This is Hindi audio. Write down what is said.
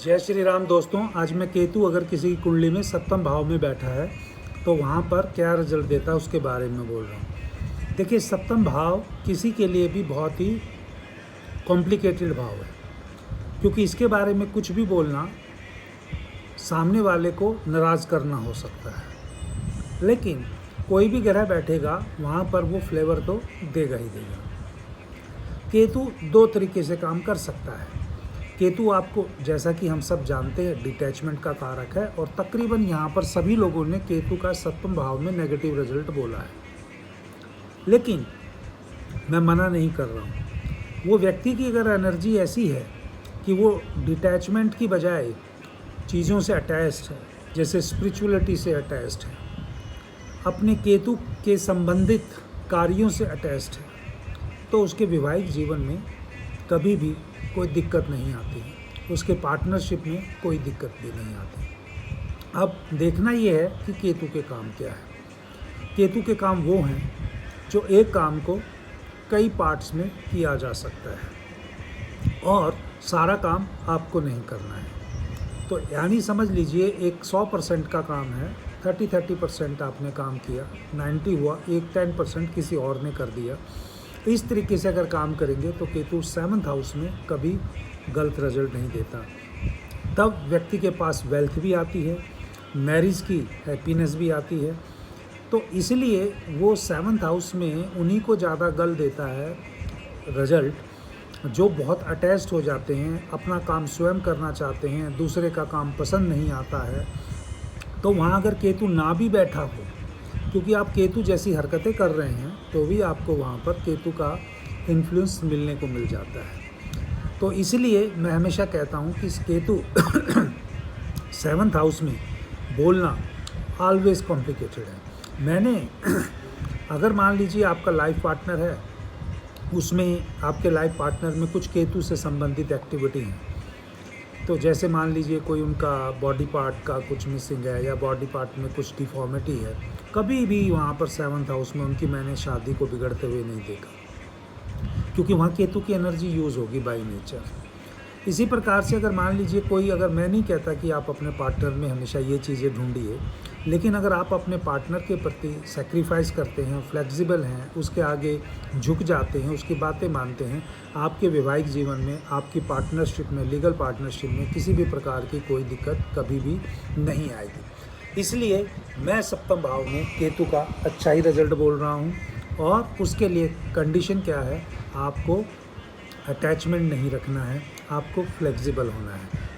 जय श्री राम दोस्तों। आज मैं केतु अगर किसी की कुंडली में सप्तम भाव में बैठा है तो वहाँ पर क्या रिजल्ट देता है उसके बारे में बोल रहा हूँ। देखिए, सप्तम भाव किसी के लिए भी बहुत ही कॉम्प्लिकेटेड भाव है, क्योंकि इसके बारे में कुछ भी बोलना सामने वाले को नाराज़ करना हो सकता है। लेकिन कोई भी ग्रह बैठेगा वहाँ पर वो फ्लेवर तो देगा ही देगा। केतु दो तरीके से काम कर सकता है। केतु आपको, जैसा कि हम सब जानते हैं, डिटैचमेंट का कारक है और तकरीबन यहाँ पर सभी लोगों ने केतु का सप्तम भाव में नेगेटिव रिजल्ट बोला है। लेकिन मैं मना नहीं कर रहा हूँ। वो व्यक्ति की अगर एनर्जी ऐसी है कि वो डिटैचमेंट की बजाय चीज़ों से अटैच्ड है, जैसे स्पिरिचुअलिटी से अटैच्ड है, अपने केतु के संबंधित कार्यों से अटैच्ड है, तो उसके वैवाहिक जीवन में कभी भी कोई दिक्कत नहीं आती है, उसके पार्टनरशिप में कोई दिक्कत भी नहीं आती। अब देखना ये है कि केतु के काम क्या है। केतु के काम वो हैं जो एक काम को कई पार्ट्स में किया जा सकता है और सारा काम आपको नहीं करना है। तो यानी समझ लीजिए, एक 100% का काम है, 30% आपने काम किया, 90 हुआ, एक 10% किसी और ने कर दिया। इस तरीके से अगर काम करेंगे तो केतु 7th हाउस में कभी गलत रिजल्ट नहीं देता। तब व्यक्ति के पास वेल्थ भी आती है, मैरिज की हैप्पीनेस भी आती है। तो इसलिए वो 7th हाउस में उन्हीं को ज़्यादा गल देता है रिजल्ट, जो बहुत अटैच्ड हो जाते हैं, अपना काम स्वयं करना चाहते हैं, दूसरे का काम पसंद नहीं आता है। तो वहाँ अगर केतु ना भी बैठा हो, क्योंकि आप केतु जैसी हरकतें कर रहे हैं, तो भी आपको वहाँ पर केतु का इन्फ्लुएंस मिलने को मिल जाता है। तो इसलिए मैं हमेशा कहता हूँ कि केतु 7th हाउस में बोलना ऑलवेज कॉम्प्लिकेटेड है। मैंने अगर मान लीजिए आपका लाइफ पार्टनर है, उसमें आपके लाइफ पार्टनर में कुछ केतु से संबंधित एक्टिविटी है, तो जैसे मान लीजिए कोई उनका बॉडी पार्ट का कुछ मिसिंग है या बॉडी पार्ट में कुछ डिफॉर्मिटी है, कभी भी वहाँ पर 7th हाउस में उनकी मैंने शादी को बिगड़ते हुए नहीं देखा, क्योंकि वहाँ केतु की एनर्जी यूज़ होगी बाय नेचर। इसी प्रकार से अगर मान लीजिए कोई, अगर मैं नहीं कहता कि आप अपने पार्टनर में हमेशा ये चीज़ें ढूंढिए, लेकिन अगर आप अपने पार्टनर के प्रति सेक्रीफाइस करते हैं, फ्लेक्सिबल हैं, उसके आगे झुक जाते हैं, उसकी बातें मानते हैं, आपके वैवाहिक जीवन में, आपकी पार्टनरशिप में, लीगल पार्टनरशिप में किसी भी प्रकार की कोई दिक्कत कभी भी नहीं आएगी। इसलिए मैं सप्तम भाव में केतु का अच्छा ही रिजल्ट बोल रहा हूँ। और उसके लिए कंडीशन क्या है, आपको अटैचमेंट नहीं रखना है, आपको फ्लेक्सिबल होना है।